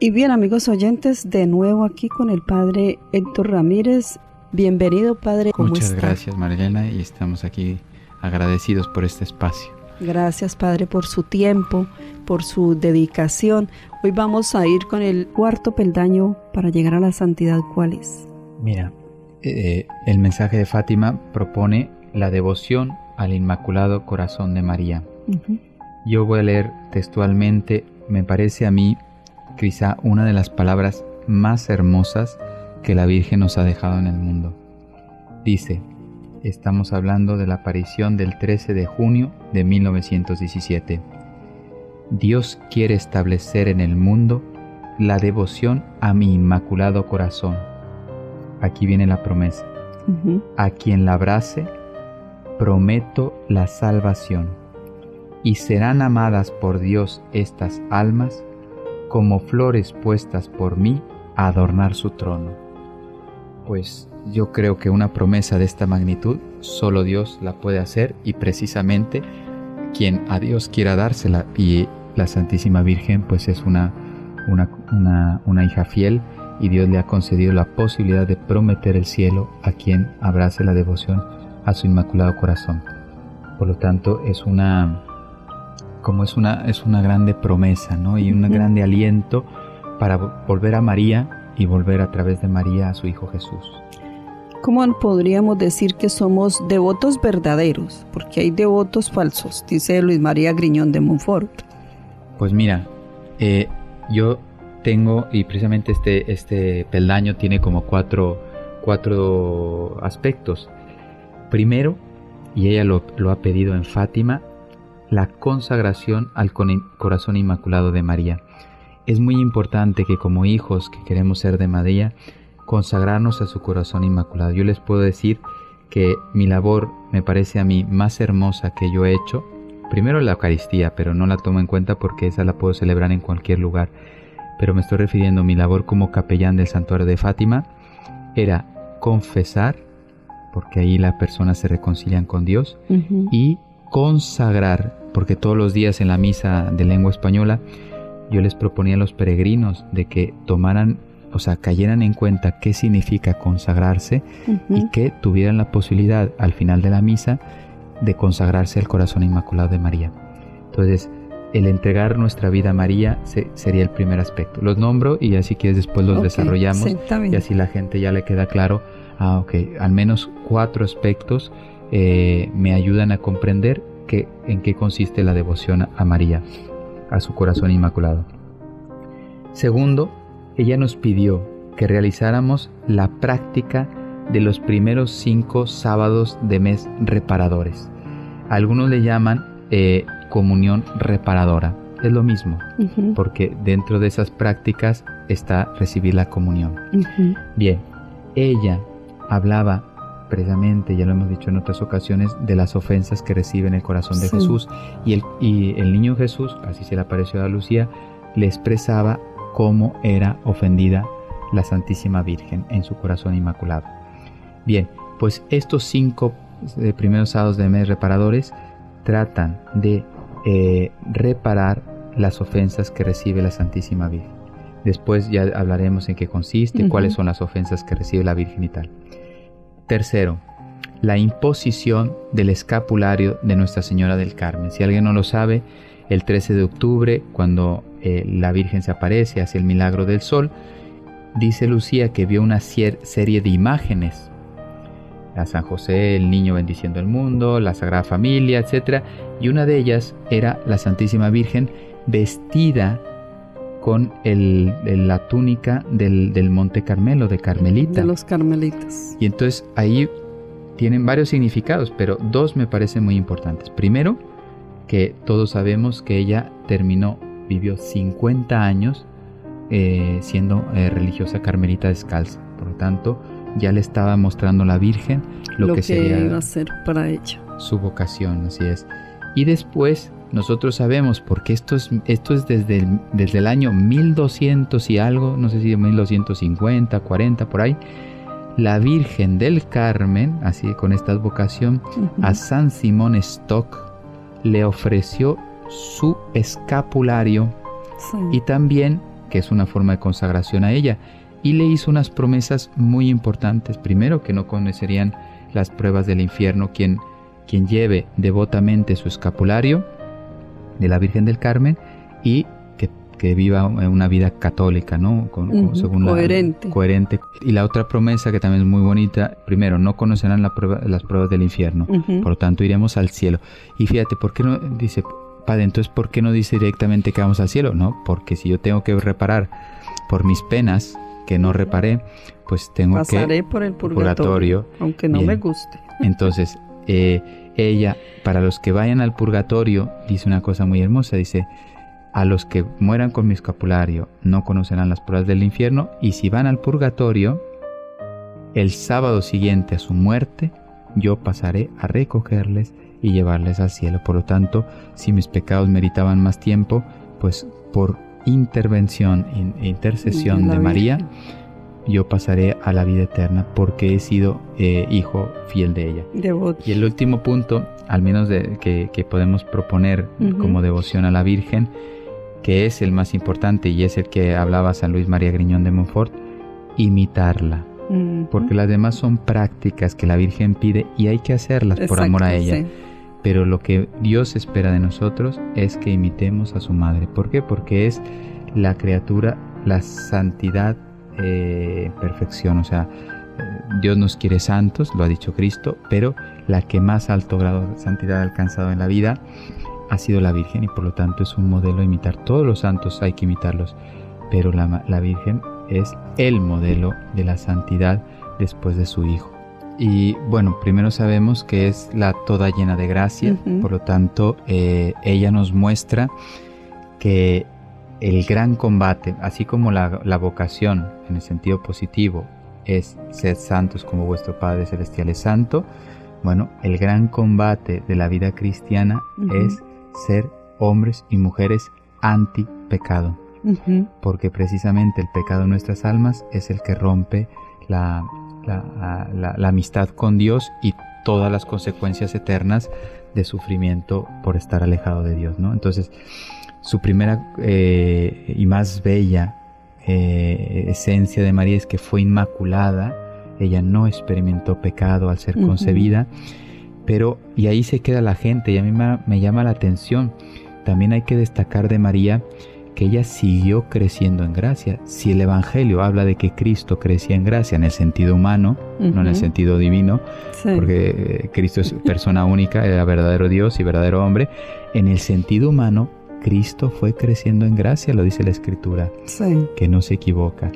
Y bien, amigos oyentes, de nuevo aquí con el Padre Héctor Ramírez. Bienvenido, Padre. ¿Cómo está? Muchas gracias, Marilena, y estamos aquí agradecidos por este espacio. Gracias, Padre, por su tiempo, por su dedicación. Hoy vamos a ir con el cuarto peldaño para llegar a la santidad. ¿Cuál es? Mira, el mensaje de Fátima propone la devoción al Inmaculado Corazón de María. Yo voy a leer textualmente, me parece a mí, quizá una de las palabras más hermosas que la Virgen nos ha dejado en el mundo. Dice, estamos hablando de la aparición del 13 de junio de 1917. Dios quiere establecer en el mundo la devoción a mi Inmaculado Corazón. Aquí viene la promesa. A quien la abrace, prometo la salvación. Y serán amadas por Dios estas almas como flores puestas por mí a adornar su trono. Pues yo creo que una promesa de esta magnitud solo Dios la puede hacer, y precisamente quien a Dios quiera dársela, y la Santísima Virgen pues es una hija fiel, y Dios le ha concedido la posibilidad de prometer el cielo a quien abrace la devoción a su Inmaculado Corazón. Por lo tanto es una grande promesa, ¿no? Y un grande aliento para volver a María y volver a través de María a su Hijo Jesús. ¿Cómo podríamos decir que somos devotos verdaderos? Porque hay devotos falsos, dice Luis María Griñón de Montfort. Pues mira, yo tengo, y precisamente este peldaño tiene como cuatro aspectos. Primero, y ella lo ha pedido en Fátima, la consagración al corazón inmaculado de María. Es muy importante que como hijos que queremos ser de María, consagrarnos a su corazón inmaculado. Yo les puedo decir que mi labor me parece a mí más hermosa que yo he hecho. Primero la Eucaristía, pero no la tomo en cuenta porque esa la puedo celebrar en cualquier lugar. Pero me estoy refiriendo a mi labor como capellán del Santuario de Fátima, era confesar, porque ahí las personas se reconcilian con Dios, y consagrar, porque todos los días en la misa de lengua española yo les proponía a los peregrinos de que cayeran en cuenta qué significa consagrarse, y que tuvieran la posibilidad al final de la misa de consagrarse al corazón inmaculado de María. Entonces, el entregar nuestra vida a María sería el primer aspecto. Los nombro y así que después los desarrollamos, sí, y así la gente ya le queda claro, al menos 4 aspectos me ayudan a comprender en qué consiste la devoción a María, a su corazón inmaculado. Segundo, ella nos pidió que realizáramos la práctica de los primeros 5 sábados de mes reparadores. Algunos le llaman comunión reparadora. Es lo mismo, porque dentro de esas prácticas está recibir la comunión. Bien, ella hablaba precisamente, ya lo hemos dicho en otras ocasiones, de las ofensas que recibe en el corazón de Jesús, y el niño Jesús, así se le apareció a Lucía, le expresaba cómo era ofendida la Santísima Virgen en su corazón inmaculado. Bien, pues estos 5 primeros sábados de mes reparadores tratan de reparar las ofensas que recibe la Santísima Virgen. Después ya hablaremos en qué consiste, cuáles son las ofensas que recibe la Virgen y tal. Tercero, la imposición del escapulario de Nuestra Señora del Carmen. Si alguien no lo sabe, el 13 de octubre, cuando la Virgen se aparece, hace el milagro del sol, dice Lucía que vio una serie de imágenes. A San José, el niño bendiciendo el mundo, la Sagrada Familia, etc. Y una de ellas era la Santísima Virgen vestida con la túnica del Monte Carmelo, de Carmelita. De los carmelitas. Y entonces ahí tienen varios significados, pero 2 me parecen muy importantes. Primero, que todos sabemos que ella vivió 50 años siendo religiosa carmelita descalza. Por lo tanto, ya le estaba mostrando a la Virgen lo que sería iba a ser para ella. Su vocación, así es. Y después nosotros sabemos, porque esto es desde el año 1200 y algo, no sé si 1250, 40, por ahí, la Virgen del Carmen, así con esta advocación, a San Simón Stock le ofreció su escapulario, y también que es una forma de consagración a ella, y le hizo unas promesas muy importantes. Primero, que no conocerían las pruebas del infierno quien lleve devotamente su escapulario de la Virgen del Carmen y que viva una vida católica, ¿no? Según coherente. Y la otra promesa que también es muy bonita, primero, no conocerán las pruebas del infierno, por lo tanto iremos al cielo. Y fíjate, ¿por qué no dice, Padre, entonces por qué no dice directamente que vamos al cielo? No, porque si yo tengo que reparar por mis penas que no reparé, pues pasaré por el purgatorio, aunque no me guste. Entonces, ella, para los que vayan al purgatorio, dice una cosa muy hermosa, dice: a los que mueran con mi escapulario no conocerán las pruebas del infierno, y si van al purgatorio, el sábado siguiente a su muerte, yo pasaré a recogerles y llevarles al cielo. Por lo tanto, si mis pecados meritaban más tiempo, pues por intervención e intercesión de María, yo pasaré a la vida eterna, porque he sido hijo fiel de ella. Devoto. Y el último punto, al menos que podemos proponer como devoción a la Virgen, que es el más importante y es el que hablaba San Luis María Griñón de Montfort: imitarla. Porque las demás son prácticas que la Virgen pide y hay que hacerlas por amor a ella. Sí. Pero lo que Dios espera de nosotros es que imitemos a su madre. ¿Por qué? Porque es la criatura, la santidad en perfección. O sea, Dios nos quiere santos, lo ha dicho Cristo, pero la que más alto grado de santidad ha alcanzado en la vida ha sido la Virgen, y por lo tanto es un modelo a imitar. Todos los santos hay que imitarlos, pero la Virgen es el modelo de la santidad después de su Hijo. Y bueno, primero sabemos que es la toda llena de gracia, por lo tanto ella nos muestra que el gran combate, así como la vocación en el sentido positivo es ser santos como vuestro Padre Celestial es santo, bueno, el gran combate de la vida cristiana es ser hombres y mujeres anti-pecado, porque precisamente el pecado de nuestras almas es el que rompe la amistad con Dios y todas las consecuencias eternas de sufrimiento por estar alejado de Dios, ¿no? Entonces, su primera y más bella esencia de María es que fue inmaculada. Ella no experimentó pecado al ser concebida, pero, y ahí se queda la gente, y a mí me llama la atención. También hay que destacar de María que ella siguió creciendo en gracia. Si el Evangelio habla de que Cristo crecía en gracia en el sentido humano, no en el sentido divino, porque Cristo es persona única, era verdadero Dios y verdadero hombre, en el sentido humano, Cristo fue creciendo en gracia, lo dice la Escritura, que no se equivoca.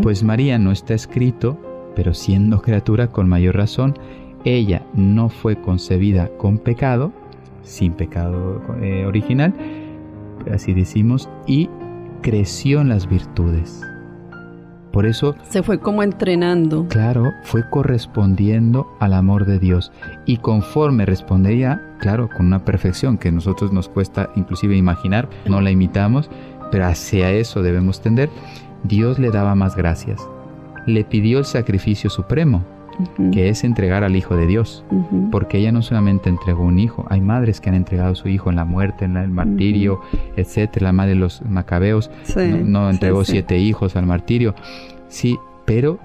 Pues María no está escrito, pero siendo criatura con mayor razón, ella no fue concebida con pecado, sin pecado original, así decimos, y creció en las virtudes. Por eso se fue como entrenando. Claro, fue correspondiendo al amor de Dios, y conforme respondía, claro, con una perfección que a nosotros nos cuesta inclusive imaginar, no la imitamos, pero hacia eso debemos tender. Dios le daba más gracias, le pidió el sacrificio supremo, que es entregar al Hijo de Dios, porque ella no solamente entregó un hijo, hay madres que han entregado a su hijo en la muerte, en el martirio, etcétera. La madre de los macabeos no entregó 7 hijos al martirio, sí, pero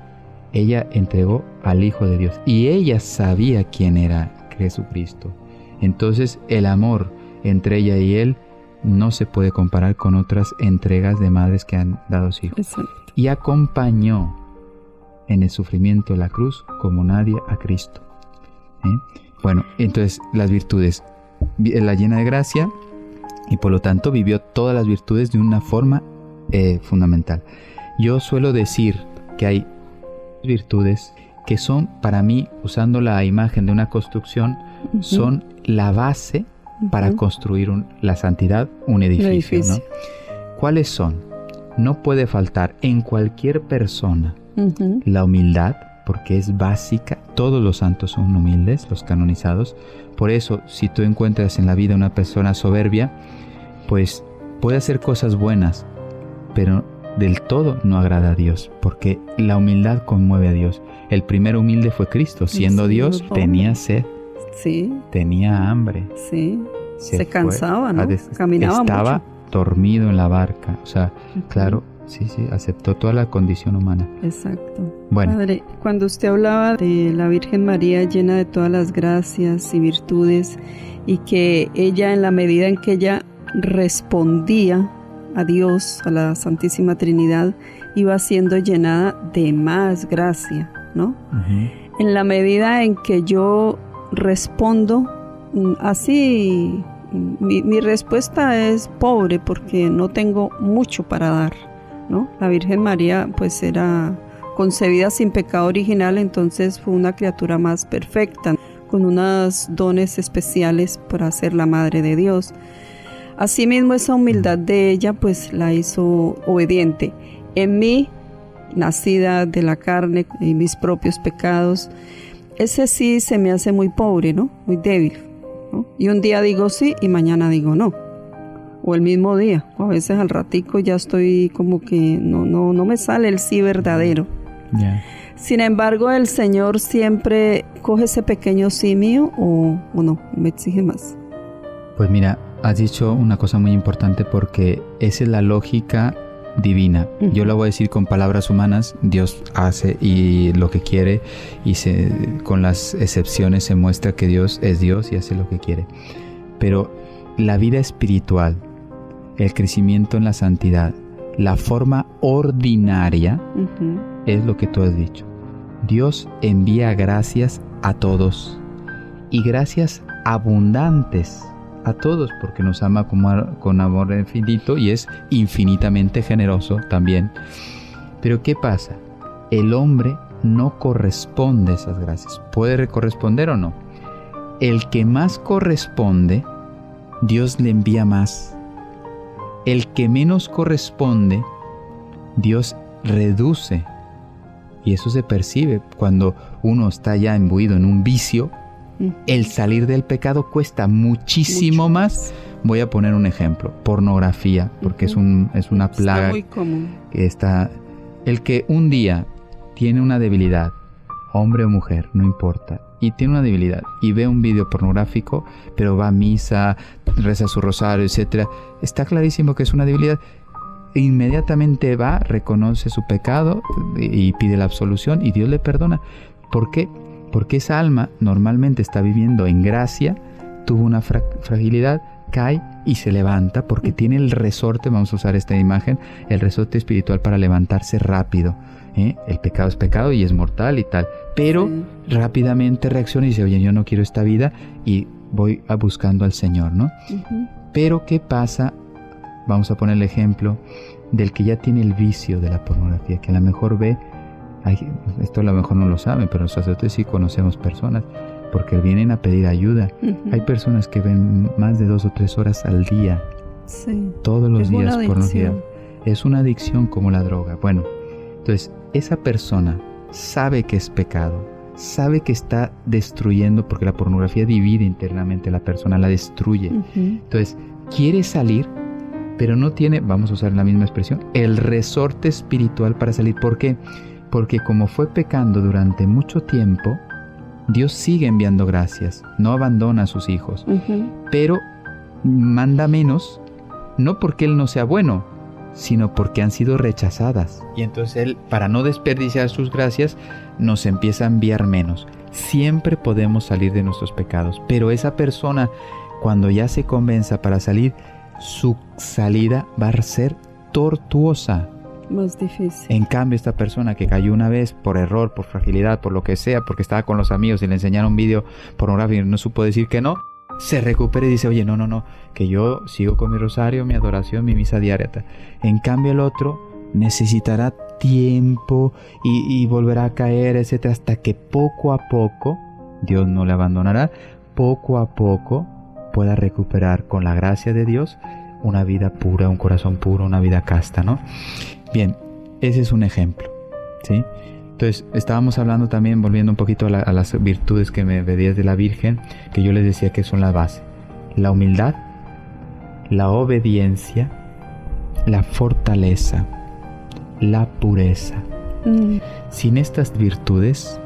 ella entregó al Hijo de Dios, y ella sabía quién era Jesucristo. Entonces el amor entre ella y él no se puede comparar con otras entregas de madres que han dado a su hijo. Y acompañó en el sufrimiento de la cruz como nadie a Cristo. Bueno, entonces las virtudes, la llena de gracia, y por lo tanto vivió todas las virtudes de una forma fundamental. Yo suelo decir que hay virtudes que son, para mí, usando la imagen de una construcción, son la base para construir la santidad, un edificio, ¿no? ¿Cuáles son? No puede faltar en cualquier persona la humildad, porque es básica. Todos los santos son humildes, los canonizados. Por eso, si tú encuentras en la vida una persona soberbia, pues puede hacer cosas buenas, pero del todo no agrada a Dios, porque la humildad conmueve a Dios. El primer humilde fue Cristo, siendo Dios, tenía sed, tenía hambre, se cansaba, ¿no? Caminaba estaba mucho, dormido en la barca. O sea, claro, Sí, aceptó toda la condición humana. Exacto. Bueno. Padre, cuando usted hablaba de la Virgen María llena de todas las gracias y virtudes, y que ella, en la medida en que ella respondía a Dios, a la Santísima Trinidad, iba siendo llenada de más gracia, ¿no? En la medida en que yo respondo así, mi respuesta es pobre porque no tengo mucho para dar, ¿no? La Virgen María pues era concebida sin pecado original, entonces fue una criatura más perfecta, con unos dones especiales para ser la Madre de Dios. Asimismo, esa humildad de ella pues la hizo obediente. En mí, nacida de la carne y mis propios pecados, ese sí se me hace muy pobre, ¿no? Muy débil, ¿no? Y un día digo sí y mañana digo no. O el mismo día, o a veces al ratico ya estoy como que no me sale el sí verdadero. Yeah. Sin embargo, el Señor siempre coge ese pequeño sí mío o no, me exige más. Pues mira, has dicho una cosa muy importante porque esa es la lógica divina. Yo la voy a decir con palabras humanas. Dios hace y lo que quiere y con las excepciones se muestra que Dios es Dios y hace lo que quiere. Pero la vida espiritual, el crecimiento en la santidad, la forma ordinaria es lo que tú has dicho. Dios envía gracias a todos y gracias abundantes a todos porque nos ama con amor infinito y es infinitamente generoso también. Pero ¿qué pasa? El hombre no corresponde a esas gracias. ¿Puede corresponder o no? El que más corresponde, Dios le envía más. El que menos corresponde, Dios reduce. Y eso se percibe cuando uno está ya imbuido en un vicio. El salir del pecado cuesta muchísimo más. Voy a poner un ejemplo. Pornografía, porque es una plaga. Está muy común. Que está. El que un día tiene una debilidad, hombre o mujer, no importa, y tiene una debilidad y ve un video pornográfico, pero va a misa, reza su rosario, etcétera, está clarísimo que es una debilidad. Inmediatamente va, reconoce su pecado y pide la absolución y Dios le perdona. ¿Por qué? Porque esa alma normalmente está viviendo en gracia, tuvo una fragilidad, cae y se levanta porque tiene el resorte, vamos a usar esta imagen, el resorte espiritual para levantarse rápido. El pecado es pecado y es mortal y tal, pero rápidamente reacciona y dice, oye, yo no quiero esta vida y voy buscando al Señor, ¿no? Pero ¿qué pasa? Vamos a poner el ejemplo del que ya tiene el vicio de la pornografía, que a lo mejor ve, esto a lo mejor no lo saben, pero los sacerdotes sí conocemos personas, porque vienen a pedir ayuda. Hay personas que ven más de 2 o 3 horas al día, todos los días pornografía. Es una adicción como la droga. Bueno, entonces esa persona sabe que es pecado, sabe que está destruyendo, porque la pornografía divide internamente a la persona, la destruye. Entonces quiere salir, pero no tiene, vamos a usar la misma expresión, el resorte espiritual para salir. ¿Por qué? Porque como fue pecando durante mucho tiempo, Dios sigue enviando gracias, no abandona a sus hijos, pero manda menos, no porque Él no sea bueno, sino porque han sido rechazadas. Y entonces Él, para no desperdiciar sus gracias, nos empieza a enviar menos. Siempre podemos salir de nuestros pecados, pero esa persona, cuando ya se convenza para salir, su salida va a ser tortuosa. Más difícil. En cambio, esta persona que cayó una vez por error, por fragilidad, por lo que sea, porque estaba con los amigos y le enseñaron un video pornográfico y no supo decir que no, se recupera y dice, oye, no, que yo sigo con mi rosario, mi adoración, mi misa diaria. En cambio, el otro necesitará tiempo y volverá a caer, etcétera, hasta que poco a poco, Dios no le abandonará, poco a poco pueda recuperar con la gracia de Dios una vida pura, un corazón puro, una vida casta, ¿no? Bien, ese es un ejemplo, ¿sí? Entonces, estábamos hablando también, volviendo un poquito a las virtudes que me pedías de la Virgen, que yo les decía que son la base. La humildad, la obediencia, la fortaleza, la pureza. Sin estas virtudes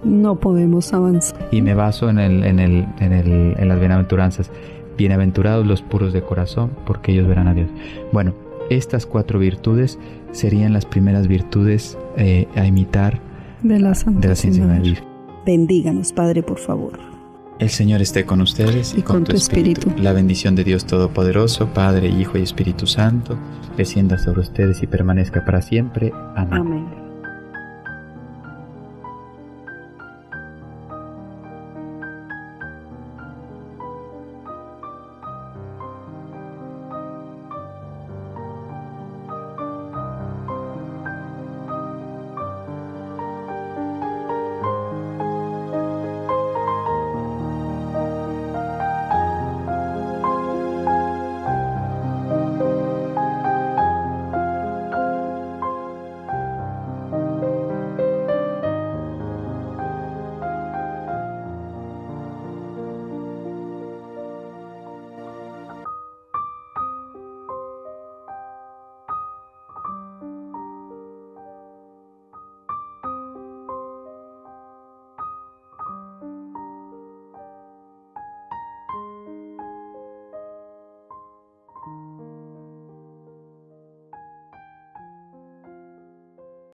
no podemos avanzar. Y me baso en las bienaventuranzas. Bienaventurados los puros de corazón, porque ellos verán a Dios. Bueno, estas 4 virtudes serían las primeras virtudes a imitar de la Santísima Virgen. Bendíganos, Padre, por favor. El Señor esté con ustedes y con tu espíritu. La bendición de Dios Todopoderoso, Padre, Hijo y Espíritu Santo, descienda sobre ustedes y permanezca para siempre. Amén. Amén.